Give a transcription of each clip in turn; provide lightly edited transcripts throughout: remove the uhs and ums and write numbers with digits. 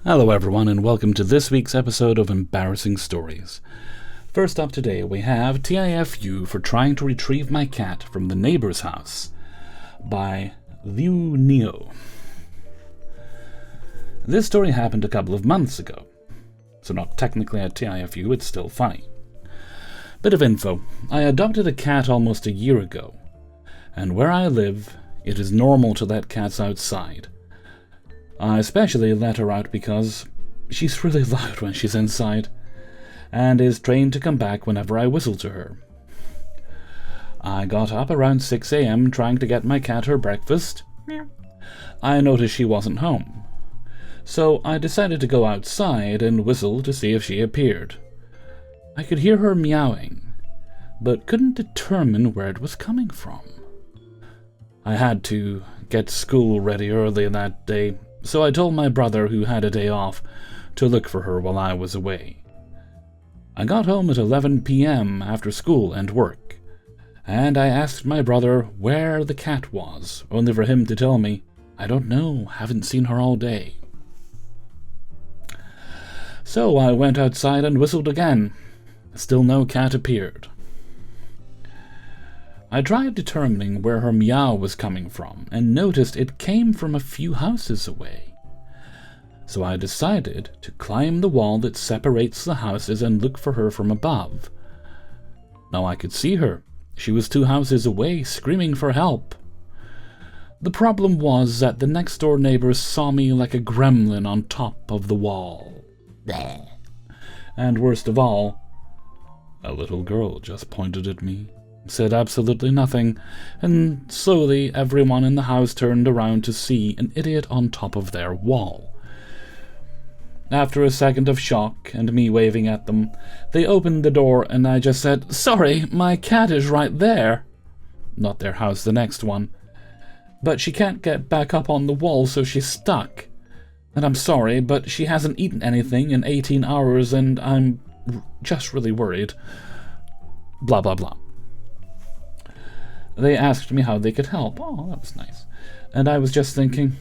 Hello everyone, and welcome to this week's episode of Embarrassing Stories. First up today we have TIFU for trying to retrieve my cat from the neighbor's house by Liu Neo. This story happened a couple of months ago, so not technically at TIFU, it's still funny. Bit of info, I adopted a cat almost a year ago, and where I live, it is normal to let cats outside. I especially let her out because she's really loud when she's inside, and is trained to come back whenever I whistle to her. I got up around 6 a.m. trying to get my cat her breakfast. I noticed she wasn't home, so I decided to go outside and whistle to see if she appeared. I could hear her meowing, but couldn't determine where it was coming from. I had to get school ready early that day, so I told my brother, who had a day off, to look for her while I was away. I got home at 11 p.m. after school and work, and I asked my brother where the cat was, only for him to tell me, "I don't know, haven't seen her all day." So I went outside and whistled again. Still no cat appeared. I tried determining where her meow was coming from, and noticed it came from a few houses away. So I decided to climb the wall that separates the houses and look for her from above. Now I could see her. She was 2 houses away, screaming for help. The problem was that the next-door neighbors saw me like a gremlin on top of the wall. Bleh. And worst of all, a little girl just pointed at me, said absolutely nothing, and slowly everyone in the house turned around to see an idiot on top of their wall. After a second of shock and me waving at them, they opened the door and I just said, "Sorry, my cat is right there." Not their house, the next one. "But she can't get back up on the wall, so she's stuck. And I'm sorry, but she hasn't eaten anything in 18 hours and I'm just really worried." Blah, blah, blah. They asked me how they could help. Oh, that was nice. And I was just thinking,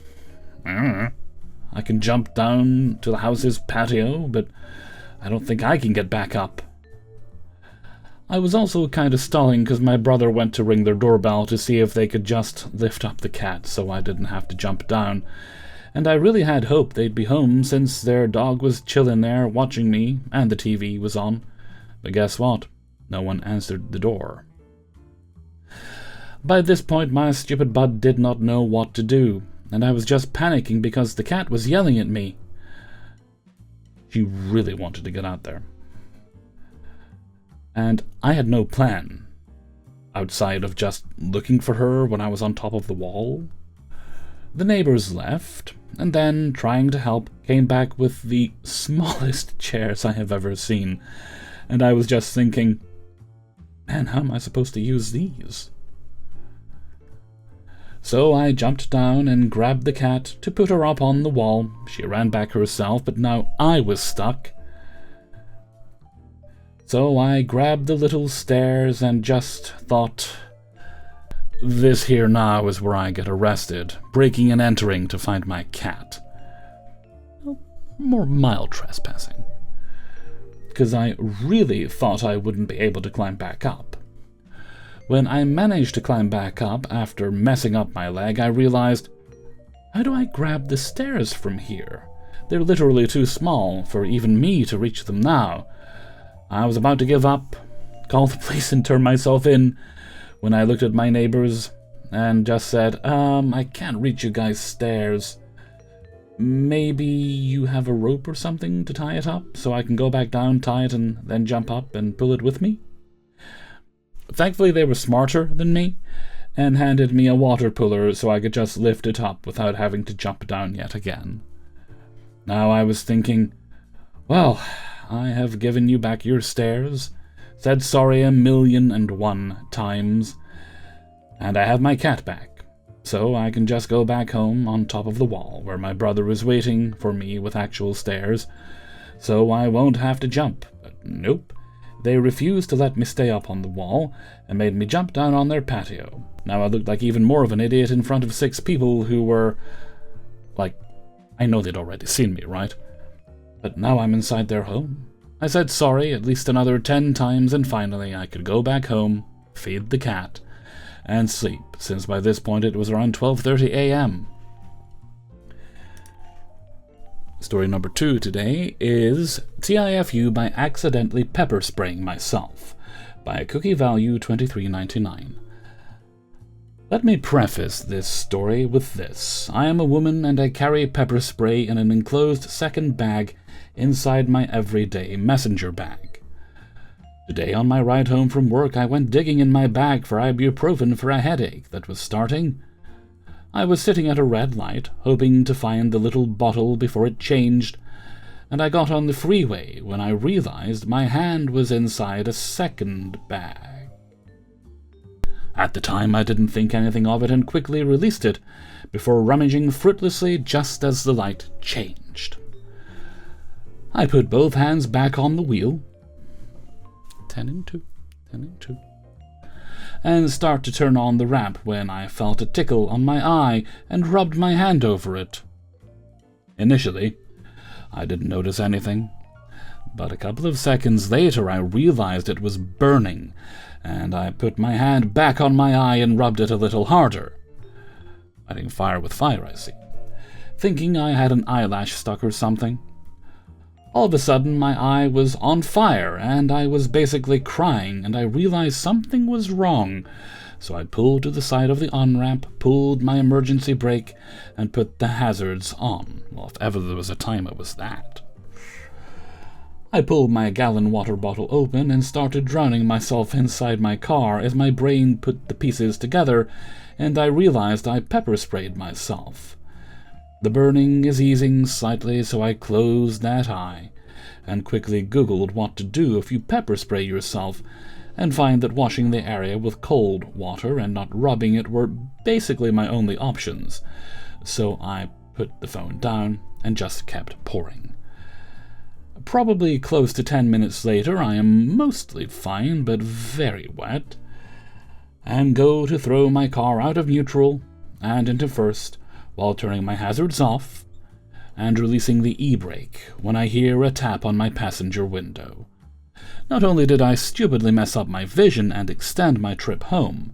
I can jump down to the house's patio, but I don't think I can get back up. I was also kind of stalling because my brother went to ring their doorbell to see if they could just lift up the cat so I didn't have to jump down. And I really had hoped they'd be home since their dog was chilling there watching me and the TV was on. But guess what? No one answered the door. By this point, my stupid butt did not know what to do, and I was just panicking because the cat was yelling at me. She really wanted to get out there. And I had no plan, outside of just looking for her when I was on top of the wall. The neighbors left, and then, trying to help, came back with the smallest chairs I have ever seen, and I was just thinking, man, how am I supposed to use these? So I jumped down and grabbed the cat to put her up on the wall. She ran back herself, but now I was stuck. So I grabbed the little stairs and just thought, this here now is where I get arrested, breaking and entering to find my cat. Well, more mild trespassing. Because I really thought I wouldn't be able to climb back up. When I managed to climb back up after messing up my leg, I realized, how do I grab the stairs from here? They're literally too small for even me to reach them now. I was about to give up, call the police and turn myself in, when I looked at my neighbors and just said, I can't reach you guys' stairs. Maybe you have a rope or something to tie it up so I can go back down, tie it, and then jump up and pull it with me? Thankfully, they were smarter than me and handed me a water puller so I could just lift it up without having to jump down yet again. Now I was thinking, well, I have given you back your stairs, said sorry 1,000,001 times, and I have my cat back, so I can just go back home on top of the wall where my brother is waiting for me with actual stairs, so I won't have to jump. But nope. They refused to let me stay up on the wall and made me jump down on their patio. Now I looked like even more of an idiot in front of 6 people who were, like, I know they'd already seen me, right? But now I'm inside their home. I said sorry at least another 10 times, and finally I could go back home, feed the cat, and sleep, since by this point it was around 12:30 a.m. Story number 2 today is TIFU by accidentally pepper spraying myself, by Cookie Value 23.99. Let me preface this story with this. I am a woman and I carry pepper spray in an enclosed second bag inside my everyday messenger bag. Today on my ride home from work, I went digging in my bag for ibuprofen for a headache that was starting. I was sitting at a red light, hoping to find the little bottle before it changed, and I got on the freeway when I realized my hand was inside a second bag. At the time, I didn't think anything of it and quickly released it before rummaging fruitlessly just as the light changed. I put both hands back on the wheel, 10 and 2, and start to turn on the ramp when I felt a tickle on my eye and rubbed my hand over it. Initially, I didn't notice anything, but a couple of seconds later I realized it was burning, and I put my hand back on my eye and rubbed it a little harder. Fighting fire with fire, I see. Thinking I had an eyelash stuck or something. All of a sudden, my eye was on fire, and I was basically crying, and I realized something was wrong. So I pulled to the side of the on-ramp, pulled my emergency brake, and put the hazards on. Well, if ever there was a time, it was that. I pulled my gallon water bottle open and started drowning myself inside my car as my brain put the pieces together, and I realized I pepper sprayed myself. The burning is easing slightly, so I closed that eye and quickly Googled what to do if you pepper spray yourself, and find that washing the area with cold water and not rubbing it were basically my only options. So I put the phone down and just kept pouring. Probably close to 10 minutes later, I am mostly fine but very wet, and go to throw my car out of neutral and into first, while turning my hazards off and releasing the e-brake when I hear a tap on my passenger window. Not only did I stupidly mess up my vision and extend my trip home,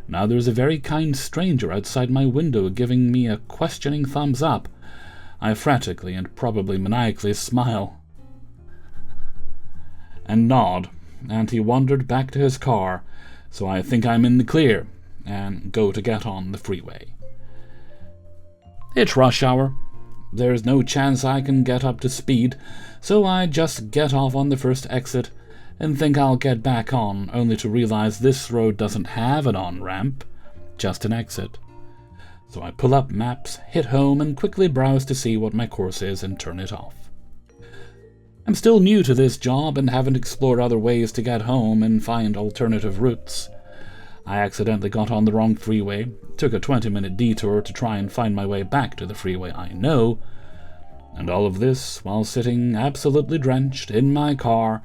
now there's a very kind stranger outside my window giving me a questioning thumbs up. I frantically and probably maniacally smile and nod, and he wandered back to his car, so I think I'm in the clear and go to get on the freeway. It's rush hour. There's no chance I can get up to speed, so I just get off on the first exit and think I'll get back on, only to realize this road doesn't have an on-ramp, just an exit. So I pull up maps, hit home, and quickly browse to see what my course is and turn it off. I'm still new to this job and haven't explored other ways to get home and find alternative routes. I accidentally got on the wrong freeway, took a 20-minute detour to try and find my way back to the freeway I know, and all of this while sitting absolutely drenched in my car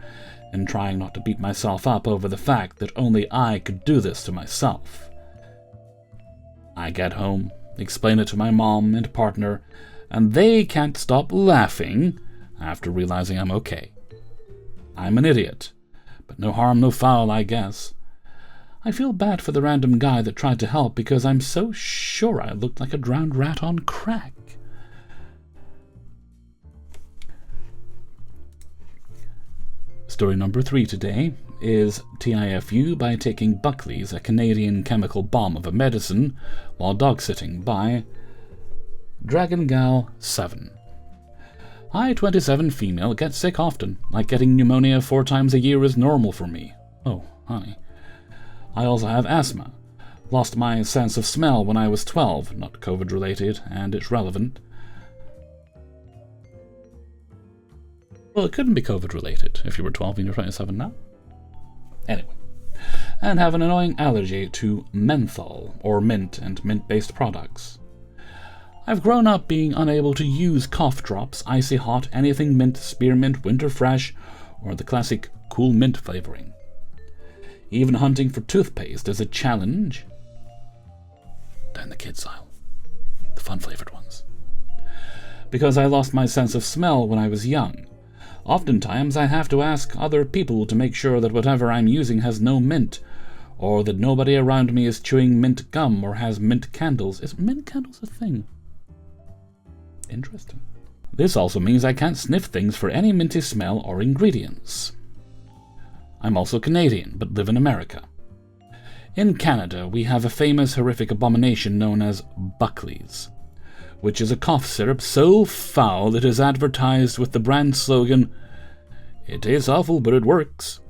and trying not to beat myself up over the fact that only I could do this to myself. I get home, explain it to my mom and partner, and they can't stop laughing after realizing I'm okay. I'm an idiot, but no harm, no foul, I guess. I feel bad for the random guy that tried to help because I'm so sure I looked like a drowned rat on crack. Story number 3 today is TIFU by taking Buckley's, a Canadian chemical bomb of a medicine, while dog-sitting, by Dragon Gal 7. I, 27 female, get sick often, like getting pneumonia 4 times a year is normal for me. Oh, honey. I also have asthma. Lost my sense of smell when I was 12, not COVID-related, and it's relevant. Well, it couldn't be COVID-related if you were 12 and you're 27 now. Anyway. And have an annoying allergy to menthol, or mint and mint-based products. I've grown up being unable to use cough drops, icy hot, anything mint, spearmint, winter fresh, or the classic cool mint flavoring. Even hunting for toothpaste is a challenge. Down the kids' aisle. The fun-flavored ones. because I lost my sense of smell when I was young. Oftentimes I have to ask other people to make sure that whatever I'm using has no mint, or that nobody around me is chewing mint gum or has mint candles. Is mint candles a thing? Interesting. This also means I can't sniff things for any minty smell or ingredients. I'm also Canadian, but live in America. In Canada, we have a famous horrific abomination known as Buckley's, which is a cough syrup so foul it is advertised with the brand slogan, "It tastes awful, but it works."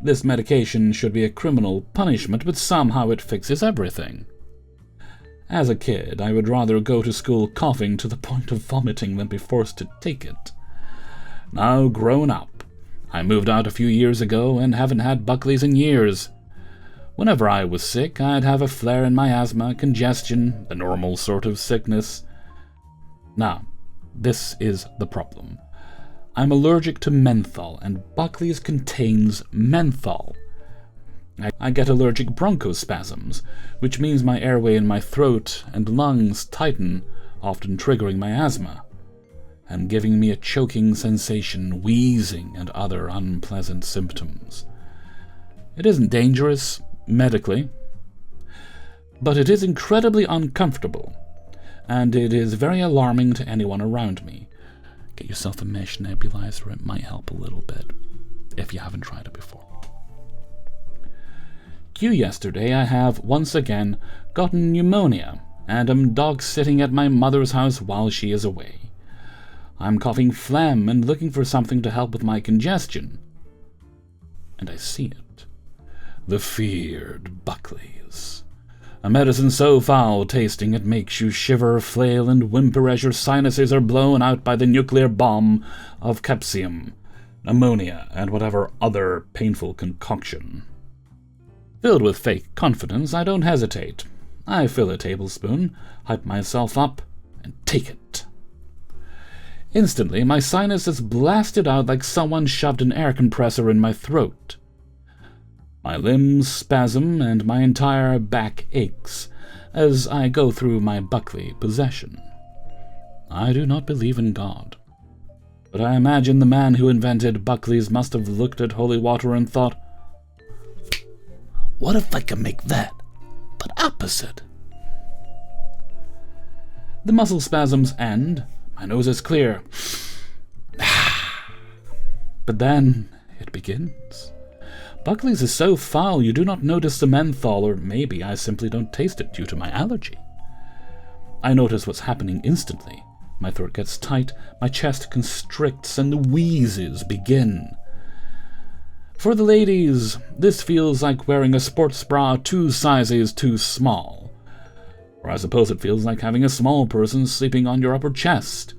This medication should be a criminal punishment, but somehow it fixes everything. As a kid, I would rather go to school coughing to the point of vomiting than be forced to take it. Now grown up, I moved out a few years ago and haven't had Buckley's in years. Whenever I was sick, I'd have a flare in my asthma, congestion, the normal sort of sickness. Now, this is the problem. I'm allergic to menthol, and Buckley's contains menthol. I get allergic bronchospasms, which means my airway in my throat and lungs tighten, often triggering my asthma, and giving me a choking sensation, wheezing, and other unpleasant symptoms. It isn't dangerous, medically, but it is incredibly uncomfortable, and it is very alarming to anyone around me. Get yourself a mesh nebulizer, it might help a little bit, if you haven't tried it before. Cue yesterday I have, once again, gotten pneumonia, and am dog-sitting at my mother's house while she is away. I'm coughing phlegm and looking for something to help with my congestion. And I see it. The feared Buckley's. A medicine so foul-tasting it makes you shiver, flail, and whimper as your sinuses are blown out by the nuclear bomb of capsium, ammonia, and whatever other painful concoction. Filled with fake confidence, I don't hesitate. I fill a tablespoon, hype myself up, and take it. Instantly, my sinus is blasted out like someone shoved an air compressor in my throat. My limbs spasm and my entire back aches as I go through my Buckley possession. I do not believe in God, but I imagine the man who invented Buckley's must have looked at holy water and thought, what if I can make that, but opposite? The muscle spasms end, my nose is clear. But then it begins. Buckley's is so foul you do not notice the menthol, or maybe I simply don't taste it due to my allergy. I notice what's happening instantly. My throat gets tight, my chest constricts, and the wheezes begin. For the ladies, this feels like wearing a sports bra 2 sizes too small. Or I suppose it feels like having a small person sleeping on your upper chest.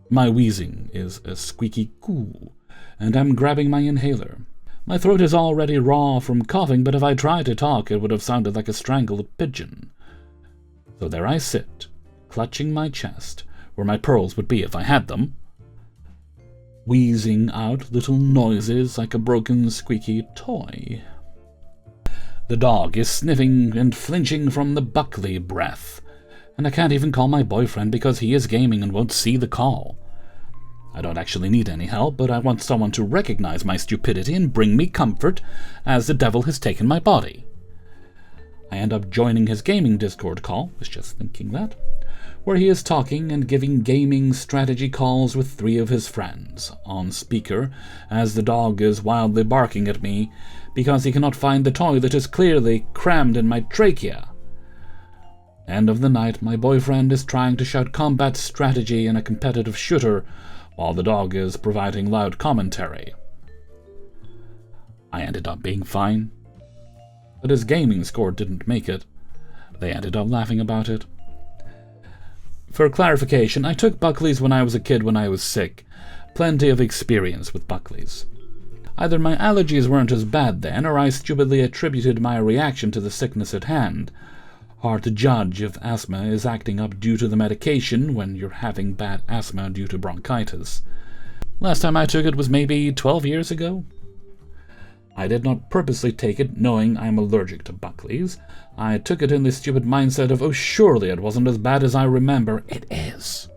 My wheezing is a squeaky coo, and I'm grabbing my inhaler. My throat is already raw from coughing, but if I tried to talk, it would have sounded like a strangled pigeon. So there I sit, clutching my chest, where my pearls would be if I had them, wheezing out little noises like a broken, squeaky toy. The dog is sniffing and flinching from the Buckley breath, and I can't even call my boyfriend because he is gaming and won't see the call. I don't actually need any help, but I want someone to recognize my stupidity and bring me comfort, as the devil has taken my body. I end up joining his gaming Discord call, was just thinking that, where he is talking and giving gaming strategy calls with 3 of his friends, on speaker, as the dog is wildly barking at me because he cannot find the toy that is clearly crammed in my trachea. End of the night, my boyfriend is trying to shout combat strategy in a competitive shooter, while the dog is providing loud commentary. I ended up being fine, but his gaming score didn't make it. They ended up laughing about it. For clarification, I took Buckley's when I was a kid when I was sick. Plenty of experience with Buckley's. Either my allergies weren't as bad then, or I stupidly attributed my reaction to the sickness at hand. Hard to judge if asthma is acting up due to the medication when you're having bad asthma due to bronchitis. Last time I took it was maybe 12 years ago. I did not purposely take it knowing I'm allergic to Buckley's. I took it in the stupid mindset of, oh, surely it wasn't as bad as I remember. It is.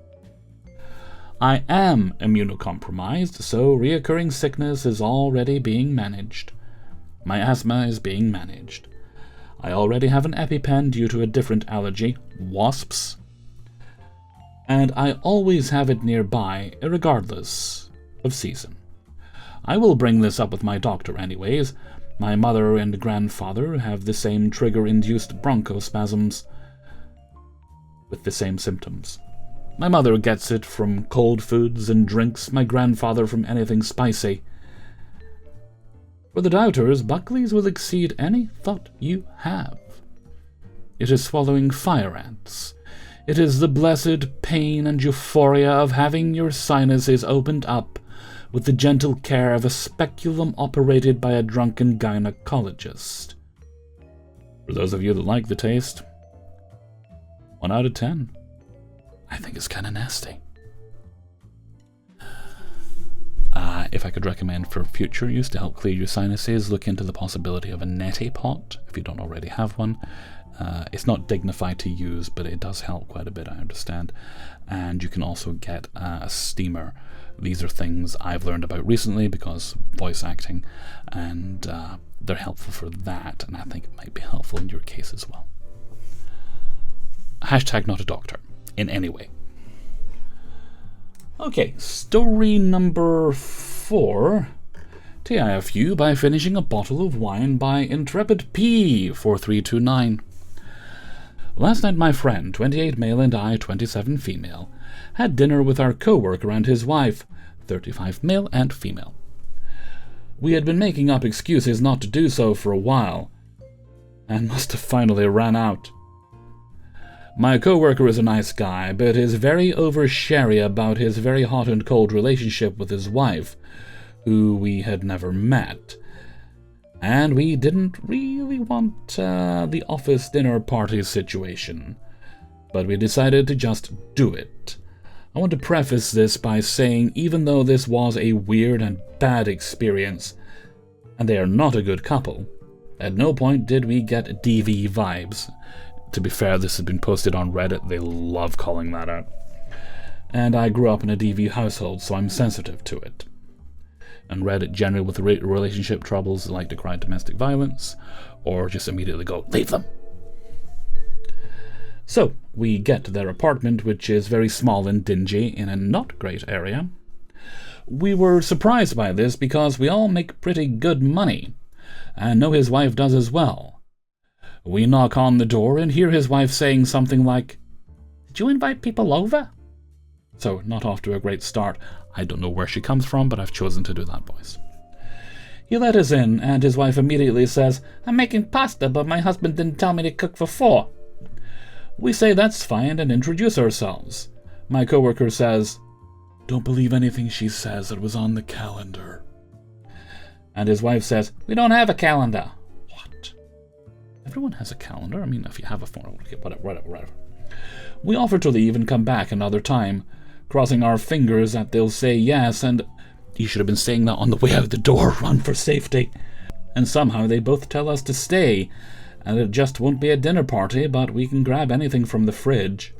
I am immunocompromised, so reoccurring sickness is already being managed. My asthma is being managed. I already have an EpiPen due to a different allergy, wasps. And I always have it nearby, regardless of season. I will bring this up with my doctor anyways. My mother and grandfather have the same trigger-induced bronchospasms with the same symptoms. My mother gets it from cold foods and drinks, my grandfather from anything spicy. For the doubters, Buckley's will exceed any thought you have. It is swallowing fire ants. It is the blessed pain and euphoria of having your sinuses opened up with the gentle care of a speculum operated by a drunken gynecologist. For those of you that like the taste, 1 out of 10. I think it's kind of nasty. If I could recommend for future use to help clear your sinuses, look into the possibility of a neti pot, if you don't already have one. It's not dignified to use, but it does help quite a bit, I understand. And you can also get a steamer. These are things I've learned about recently because voice acting, and they're helpful for that, and I think it might be helpful in your case as well. Hashtag not a doctor, in any way. Okay, story number 4. TIFU by finishing a bottle of wine by Intrepid P4329. Last night my friend, 28 male and I, 27 female, had dinner with our co-worker and his wife, 35 male and female. We had been making up excuses not to do so for a while, and must have finally ran out. My co-worker is a nice guy, but is very oversharey about his very hot and cold relationship with his wife, who we had never met. And we didn't really want the office dinner party situation, but we decided to just do it. I want to preface this by saying even though this was a weird and bad experience, and they are not a good couple, at no point did we get DV vibes. To be fair, this has been posted on Reddit. They love calling that out. And I grew up in a DV household, so I'm sensitive to it. And Reddit generally with relationship troubles like to cry domestic violence, or just immediately go, leave them. So, we get to their apartment, which is very small and dingy in a not great area. We were surprised by this because we all make pretty good money, and know his wife does as well. We knock on the door and hear his wife saying something like, "Did you invite people over?" So, not off to a great start. I don't know where she comes from, but I've chosen to do that voice. He let us in, and his wife immediately says, "I'm making pasta, but my husband didn't tell me to cook for 4. We say that's fine and introduce ourselves. My coworker says, "Don't believe anything she says, it was on the calendar." And his wife says, "We don't have a calendar." What? Everyone has a calendar. I mean, if you have a phone, okay, whatever. We offer to leave and come back another time, crossing our fingers that they'll say yes, and you should have been saying that on the way out the door, run for safety. And somehow they both tell us to stay, and it just won't be a dinner party, but we can grab anything from the fridge.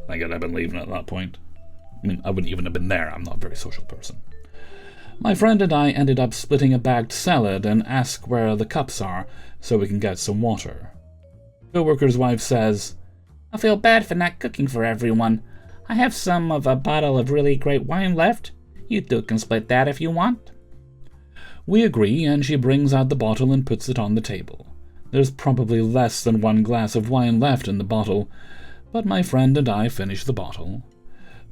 I guess I've been leaving at that point. I mean, I wouldn't even have been there. I'm not a very social person. My friend and I ended up splitting a bagged salad and ask where the cups are so we can get some water. Co-worker's wife says, "I feel bad for not cooking for everyone. I have some of a bottle of really great wine left. You two can split that if you want." We agree, and she brings out the bottle and puts it on the table. There's probably less than 1 glass of wine left in the bottle, but my friend and I finish the bottle.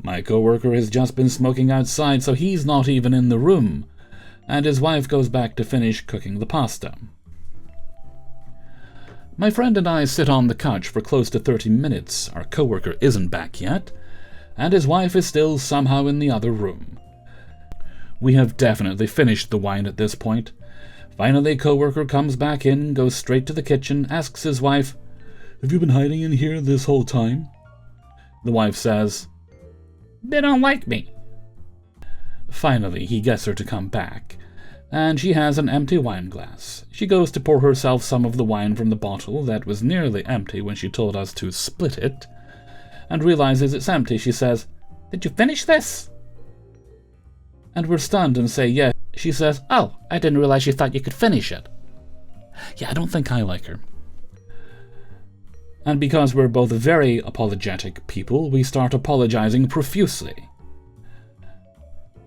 My co-worker has just been smoking outside, so he's not even in the room, and his wife goes back to finish cooking the pasta. My friend and I sit on the couch for close to 30 minutes. Our co-worker isn't back yet, and his wife is still somehow in the other room. We have definitely finished the wine at this point. Finally, co-worker comes back in, goes straight to the kitchen, asks his wife, "Have you been hiding in here this whole time?" The wife says, "They don't like me." Finally, he gets her to come back, and she has an empty wine glass. She goes to pour herself some of the wine from the bottle that was nearly empty when she told us to split it, and realizes it's empty. She says, Did you finish this? And we're stunned and say, yeah. She says, oh, I didn't realize you thought you could finish it. Yeah, I don't think I like her. And because we're both very apologetic people, we start apologizing profusely.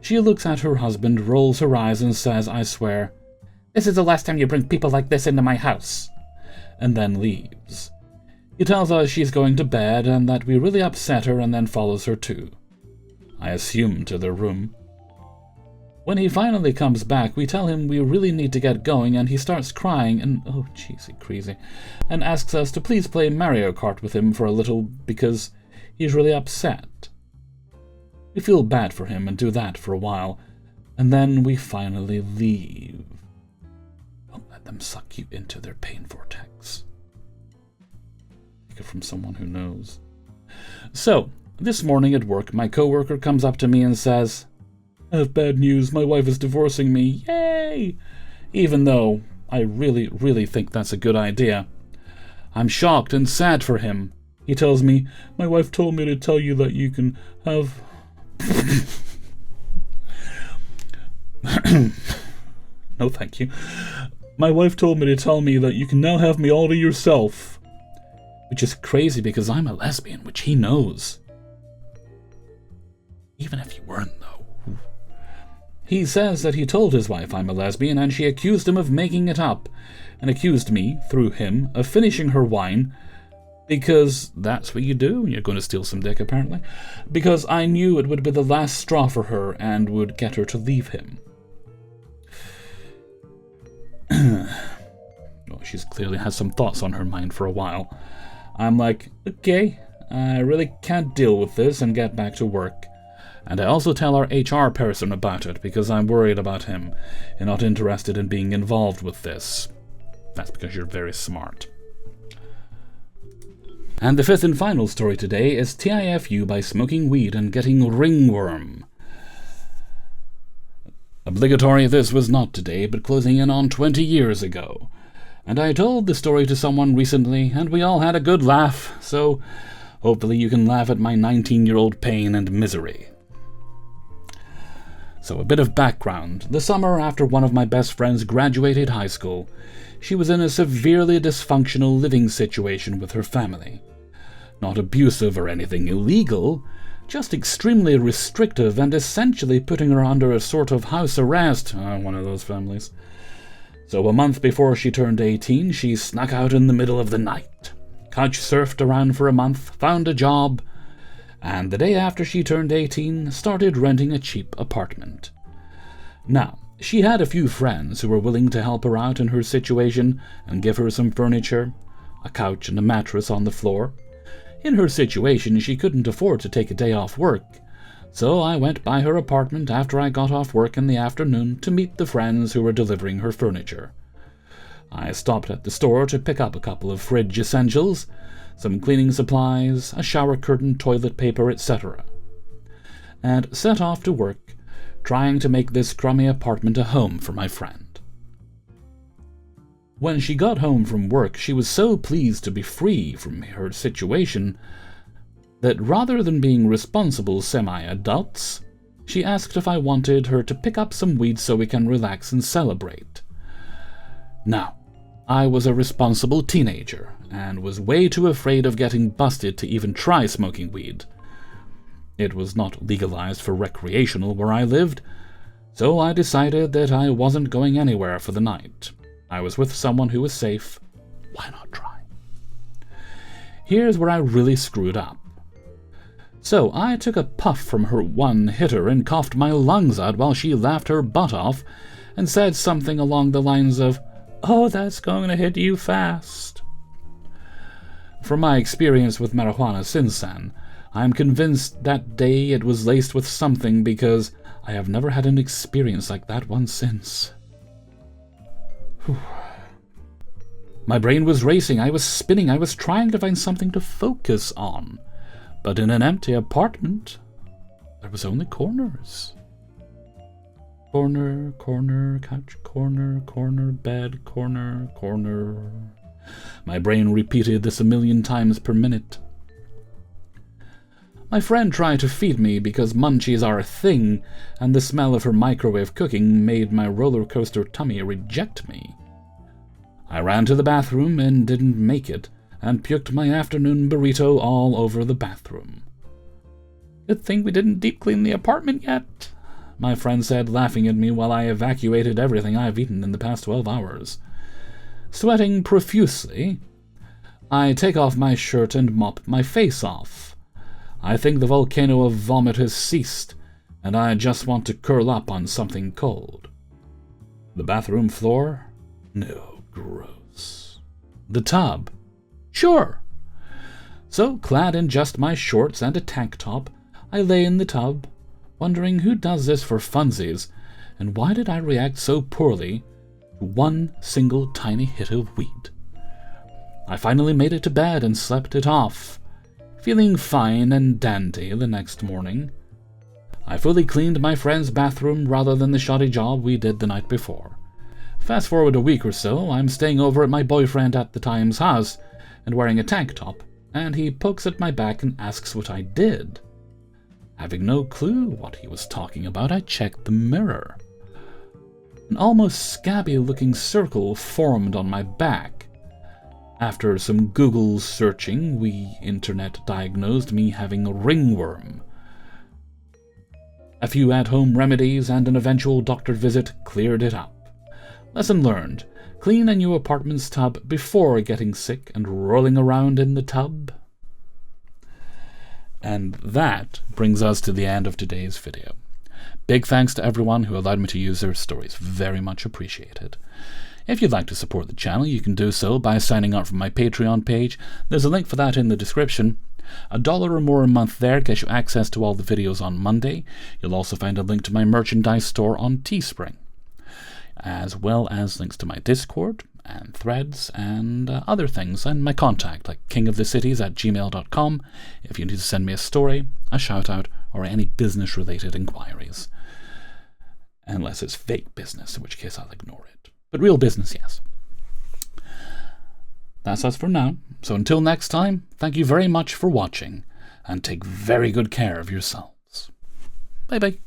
She looks at her husband, rolls her eyes, and says, I swear, this is the last time you bring people like this into my house. And then leaves. He tells us she's going to bed and that we really upset her, and then follows her too. I assume to their room. When he finally comes back, we tell him we really need to get going, and he starts crying and, oh jeezy crazy, and asks us to please play Mario Kart with him for a little because he's really upset. We feel bad for him and do that for a while, and then we finally leave. Don't let them suck you into their pain vortex. Take it from someone who knows. So, this morning at work, my coworker comes up to me and says, I have bad news, my wife is divorcing me, yay! Even though I really, really think that's a good idea. I'm shocked and sad for him. He tells me, my wife told me to tell you that you can have... No, thank you. My wife told me to tell me that you can now have me all to yourself. Which is crazy because I'm a lesbian, which he knows. Even if you weren't, though. He says that he told his wife I'm a lesbian, and she accused him of making it up, and accused me, through him, of finishing her wine, because that's what you do when you're going to steal some dick, apparently, because I knew it would be the last straw for her and would get her to leave him. Well, she's clearly had some thoughts on her mind for a while. I'm like, okay, I really can't deal with this, and get back to work. And I also tell our HR person about it, because I'm worried about him and not interested in being involved with this. That's because you're very smart. And the fifth and final story today is TIFU by smoking weed and getting ringworm. Obligatory this was not today, but closing in on 20 years ago. And I told the story to someone recently, and we all had a good laugh, so hopefully you can laugh at my 19-year-old pain and misery. So a bit of background. The summer after one of my best friends graduated high school, she was in a severely dysfunctional living situation with her family. Not abusive or anything illegal, just extremely restrictive and essentially putting her under a sort of house arrest, one of those families. So a month before she turned 18, she snuck out in the middle of the night, couch surfed around for a month, found a job, and the day after she turned 18, started renting a cheap apartment. Now, she had a few friends who were willing to help her out in her situation and give her some furniture, a couch and a mattress on the floor. In her situation, she couldn't afford to take a day off work, so I went by her apartment after I got off work in the afternoon to meet the friends who were delivering her furniture. I stopped at the store to pick up a couple of fridge essentials, some cleaning supplies, a shower curtain, toilet paper, etc., and set off to work, trying to make this crummy apartment a home for my friend. When she got home from work, she was so pleased to be free from her situation that rather than being responsible semi-adults, she asked if I wanted her to pick up some weed so we can relax and celebrate. Now, I was a responsible teenager and was way too afraid of getting busted to even try smoking weed. It was not legalized for recreational where I lived, so I decided that I wasn't going anywhere for the night. I was with someone who was safe. Why not try? Here's where I really screwed up. So I took a puff from her one hitter and coughed my lungs out while she laughed her butt off and said something along the lines of, "Oh, that's going to hit you fast." From my experience with marijuana since then, I am convinced that day it was laced with something because I have never had an experience like that one since. Whew. My brain was racing, I was spinning, I was trying to find something to focus on. But in an empty apartment, there was only corners. Corner, corner, couch, corner, corner, bed, corner, corner. My brain repeated this 1,000,000 times per minute. My friend tried to feed me because munchies are a thing, and the smell of her microwave cooking made my roller coaster tummy reject me. I ran to the bathroom and didn't make it, and puked my afternoon burrito all over the bathroom. Good thing we didn't deep clean the apartment yet, my friend said, laughing at me while I evacuated everything I've eaten in the past 12 hours. Sweating profusely, I take off my shirt and mop my face off. I think the volcano of vomit has ceased, and I just want to curl up on something cold. The bathroom floor? No, gross. The tub? Sure. So, clad in just my shorts and a tank top, I lay in the tub, wondering who does this for funsies, and why did I react so poorly to one single tiny hit of weed. I finally made it to bed and slept it off, feeling fine and dandy the next morning. I fully cleaned my friend's bathroom rather than the shoddy job we did the night before. Fast forward a week or so, I'm staying over at my boyfriend at the time's house and wearing a tank top, and he pokes at my back and asks what I did. Having no clue what he was talking about, I checked the mirror. An almost scabby-looking circle formed on my back. After some Google searching, we internet diagnosed me having a ringworm. A few at-home remedies and an eventual doctor visit cleared it up. Lesson learned: clean a new apartment's tub before getting sick and rolling around in the tub. And that brings us to the end of today's video. Big thanks to everyone who allowed me to use their stories. Very much appreciated. If you'd like to support the channel, you can do so by signing up for my Patreon page. There's a link for that in the description. $1 or more a month there gets you access to all the videos on Monday. You'll also find a link to my merchandise store on Teespring, as well as links to my Discord and threads and other things, and my contact, like kingofthecities@gmail.com, if you need to send me a story, a shout-out, or any business-related inquiries. Unless it's fake business, in which case I'll ignore it. But real business, yes. That's us for now. So until next time, thank you very much for watching, and take very good care of yourselves. Bye-bye.